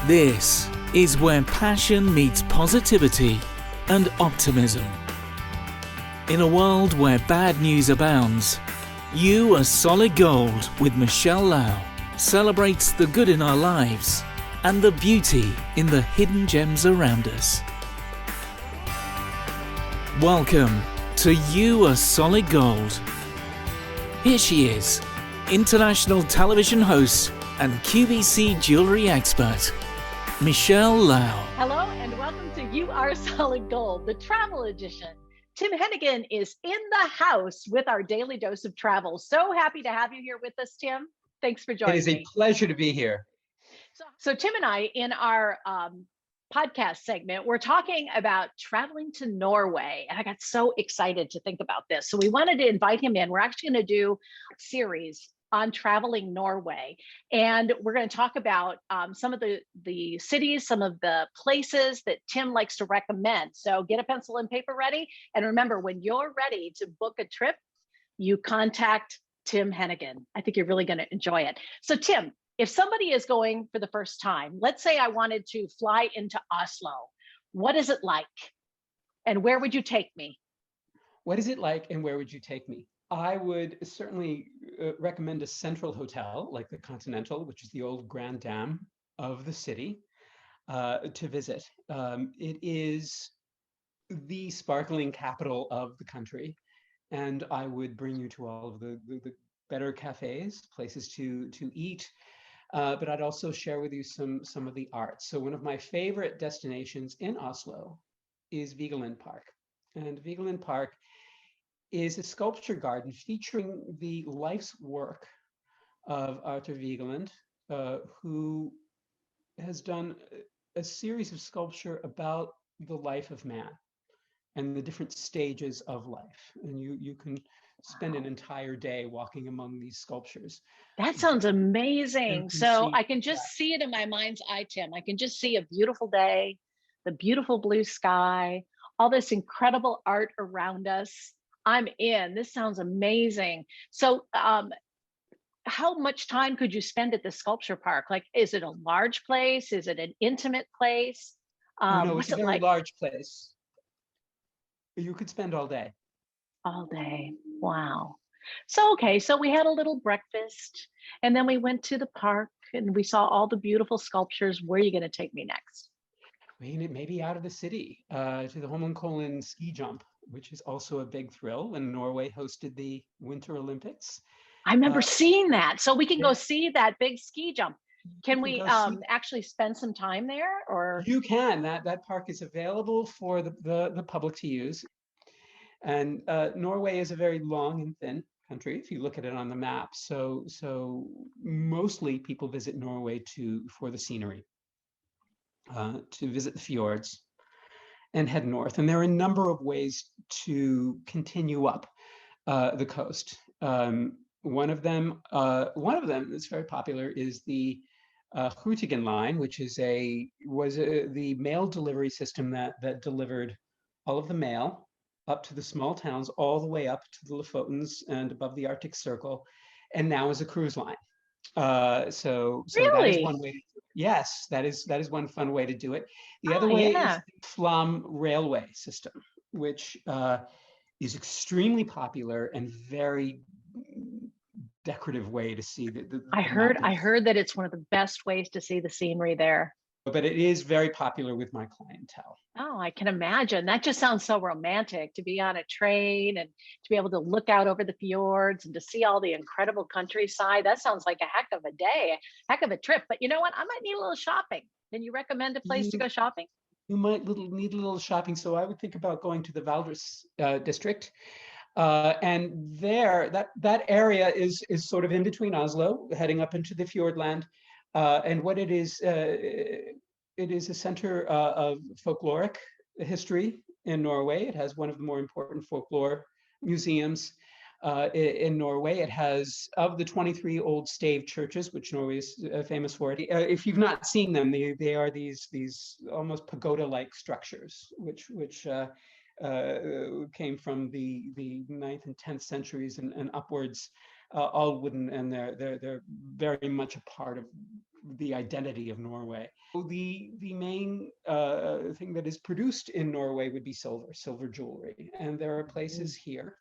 This is where passion meets positivity and optimism. In a world where bad news abounds, You Are Solid Gold with Michele Lau celebrates the good in our lives and the beauty in the hidden gems around us. Welcome to You Are Solid Gold. Here she is, international television host and QVC jewelry expert, Michele Lau. Hello and welcome to You Are Solid Gold, the travel edition. Tim Hennigan is in the house with our daily dose of travel. So happy to have you here with us, Tim. Thanks for joining me. It is a pleasure to be here. So Tim and I, in our podcast segment, we're talking about traveling to Norway. And I got so excited to think about this. So we wanted to invite him in. We're actually going to do a series on traveling Norway. And we're going to talk about some of the cities, some of the places that Tim likes to recommend. So get a pencil and paper ready. And remember, when you're ready to book a trip, you contact Tim Hennigan. I think you're really going to enjoy it. So Tim, if somebody is going for the first time, let's say I wanted to fly into Oslo, what is it like? And where would you take me? What is it like and where would you take me? I would certainly recommend a central hotel like the Continental, which is the old Grand Dam of the city, to visit. It is the sparkling capital of the country, and I would bring you to all of the better cafes, places to eat, but I'd also share with you some of the arts. So one of my favorite destinations in Oslo is Vigeland Park, and Vigeland Park is a sculpture garden featuring the life's work of Arthur Vigeland, who has done a series of sculpture about the life of man and the different stages of life. And you can spend an entire day walking among these sculptures. That sounds amazing. So I can just see it in my mind's eye, Tim. I can just see a beautiful day, the beautiful blue sky, all this incredible art around us. I'm in. This sounds amazing. So how much time could you spend at the sculpture park? Like, is it a large place? Is it an intimate place? No, it's a very large place. You could spend all day. All day. Wow. So, okay. So we had a little breakfast and then we went to the park and we saw all the beautiful sculptures. Where are you going to take me next? Maybe out of the city to the Holmenkollen ski jump, which is also a big thrill when Norway hosted the Winter Olympics. I remember seeing that. So we can go see that big ski jump. Can we actually spend some time there? Or you can. That park is available for the public to use. And Norway is a very long and thin country if you look at it on the map. So mostly people visit Norway for the scenery, to visit the fjords and head north. And there are a number of ways to continue up the coast. One of them that's very popular is the Hennigan line, which was the mail delivery system that delivered all of the mail up to the small towns, all the way up to the Lofotens and above the Arctic Circle, and now is a cruise line. So that is one way. Yes, that is one fun way to do it. The other way is the Flam railway system, which is extremely popular and very decorative way to see I heard that it's one of the best ways to see the scenery there. But it is very popular with my clientele. Oh, I can imagine. That just sounds so romantic, to be on a train and to be able to look out over the fjords and to see all the incredible countryside. That sounds like a heck of a day, heck of a trip. But you know what? I might need a little shopping. Can you recommend a place to go shopping? You might need a little shopping. So I would think about going to the Valdres district. And there, that area is sort of in between Oslo, heading up into the Fjordland. And what it is a center of folkloric history in Norway. It has one of the more important folklore museums in Norway. It has, of the 23 old stave churches, which Norway is famous for, if you've not seen them, they are these almost pagoda-like structures, which came from the 9th and 10th centuries and upwards. all wooden, and they're very much a part of the identity of Norway. The main thing that is produced in Norway would be silver jewelry, and there are places here,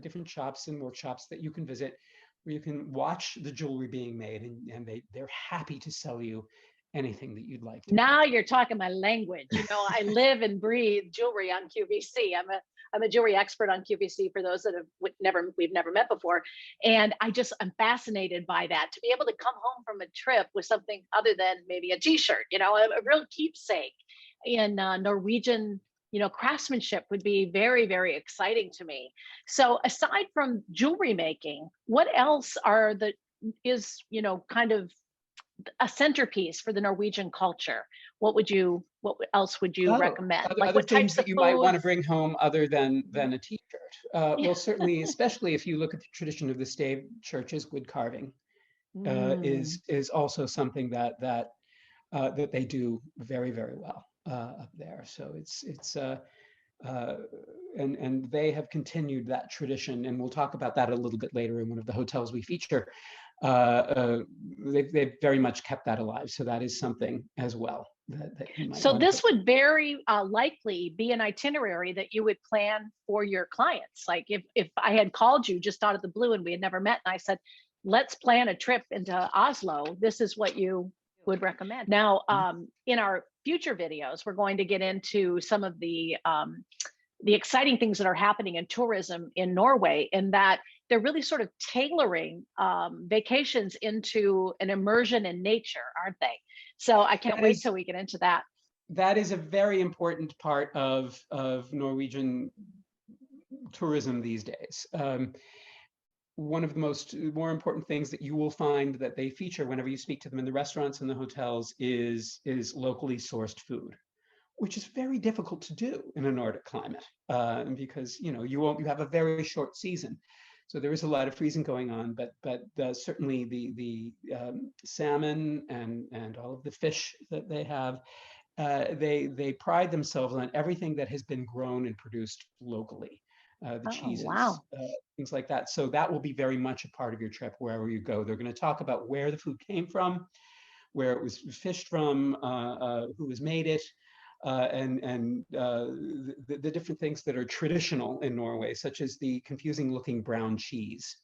different shops and workshops that you can visit where you can watch the jewelry being made, and they're happy to sell you anything that you'd like to. Now you're talking my language. I live and breathe jewelry on QVC. I'm a jewelry expert on QVC for those that we've never met before. And I'm fascinated by that, to be able to come home from a trip with something other than maybe a t-shirt, a real keepsake in Norwegian, craftsmanship would be very, very exciting to me. So aside from jewelry making, what else is kind of a centerpiece for the Norwegian culture? What else would you recommend? Other what things types that of you foods? might want to bring home other than a t-shirt? Well, certainly, especially if you look at the tradition of the stave churches, wood carving is also something that they do very, very well up there. So and they have continued that tradition, and we'll talk about that a little bit later in one of the hotels we feature. They've very much kept that alive, so that is something as well that you might. So this would very likely be an itinerary that you would plan for your clients. Like if I had called you just out of the blue and we had never met, and I said, let's plan a trip into Oslo, this is what you would recommend. Now, in our future videos, we're going to get into some of the exciting things that are happening in tourism in Norway, in that they're really sort of tailoring vacations into an immersion in nature, aren't they? So I can't wait till we get into that. That is a very important part of Norwegian tourism these days. One of the more important things that you will find that they feature whenever you speak to them in the restaurants and the hotels is locally sourced food, which is very difficult to do in a Nordic climate, because you have a very short season, so there is a lot of freezing going on. But certainly the salmon and all of the fish that they have, they pride themselves on everything that has been grown and produced locally. The cheeses, wow. Things like that. So that will be very much a part of your trip wherever you go. They're going to talk about where the food came from, where it was fished from, who has made it, and the different things that are traditional in Norway, such as the confusing-looking brown cheese.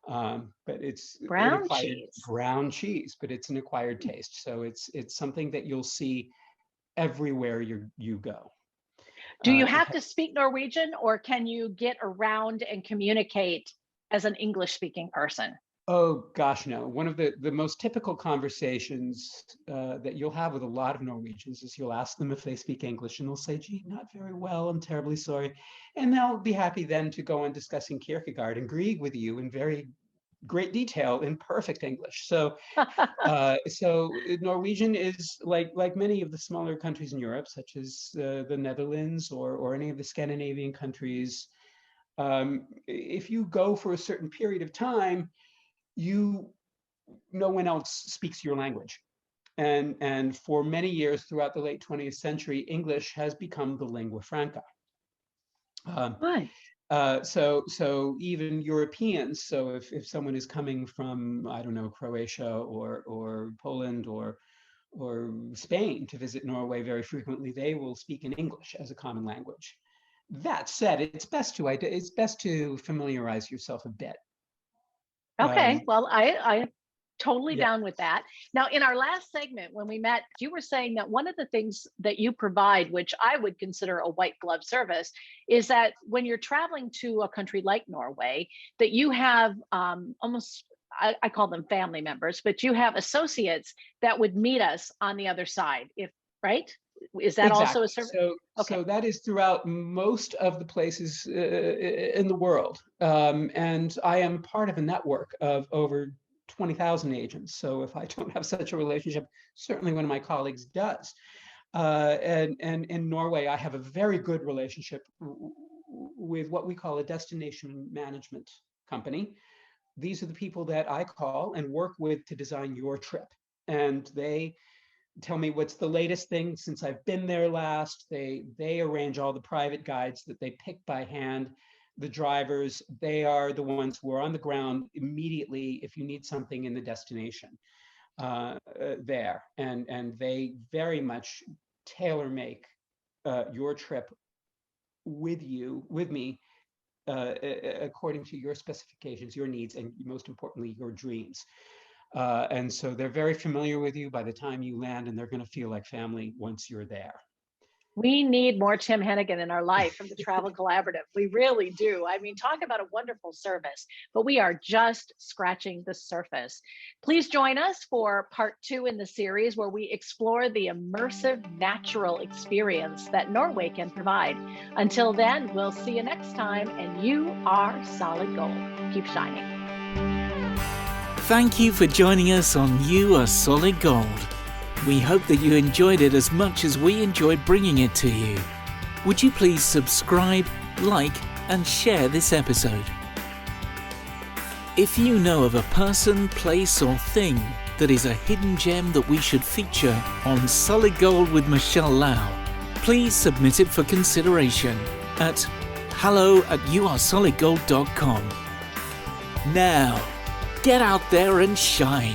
But it's brown cheese, but it's an acquired taste. So it's something that you'll see everywhere you go. Do you have to speak Norwegian, or can you get around and communicate as an English-speaking person? Oh, gosh, no. One of the most typical conversations that you'll have with a lot of Norwegians is you'll ask them if they speak English, and they'll say, gee, not very well, I'm terribly sorry. And they'll be happy then to go on discussing Kierkegaard and Grieg with you in very great detail in perfect English. So Norwegian is like many of the smaller countries in Europe, such as the Netherlands or any of the Scandinavian countries. If you go for a certain period of time, no one else speaks your language. And for many years throughout the late 20th century, English has become the lingua franca. Right. So even Europeans, so if someone is coming from, I don't know, Croatia or Poland or Spain to visit Norway very frequently, they will speak in English as a common language. That said, it's best to familiarize yourself a bit. Okay, well, I totally down with that. Now, in our last segment, when we met, you were saying that one of the things that you provide, which I would consider a white glove service, is that when you're traveling to a country like Norway, that you have almost, I call them family members, but you have associates that would meet us on the other side, right? Is that exactly. also a service? So that is throughout most of the places in the world. And I am part of a network of over 20,000 agents. So if I don't have such a relationship, certainly one of my colleagues does. And in Norway, I have a very good relationship with what we call a destination management company. These are the people that I call and work with to design your trip. And they tell me what's the latest thing since I've been there last. They arrange all the private guides that they pick by hand. the drivers, they are the ones who are on the ground immediately if you need something in the destination there. And they very much tailor make your trip with me according to your specifications, your needs, and most importantly, your dreams. And so they're very familiar with you by the time you land, and they're going to feel like family once you're there. We need more Tim Hennigan in our life from the Travel Collaborative. We really do. I mean, talk about a wonderful service, but we are just scratching the surface. Please join us for part 2 in the series, where we explore the immersive natural experience that Norway can provide. Until then, we'll see you next time, and you are solid gold. Keep shining. Thank you for joining us on You Are Solid Gold. We hope that you enjoyed it as much as we enjoyed bringing it to you. Would you please subscribe, like, and share this episode? If you know of a person, place, or thing that is a hidden gem that we should feature on Solid Gold with Michele Lau, please submit it for consideration at hello@youaresolidgold.com. Now, get out there and shine.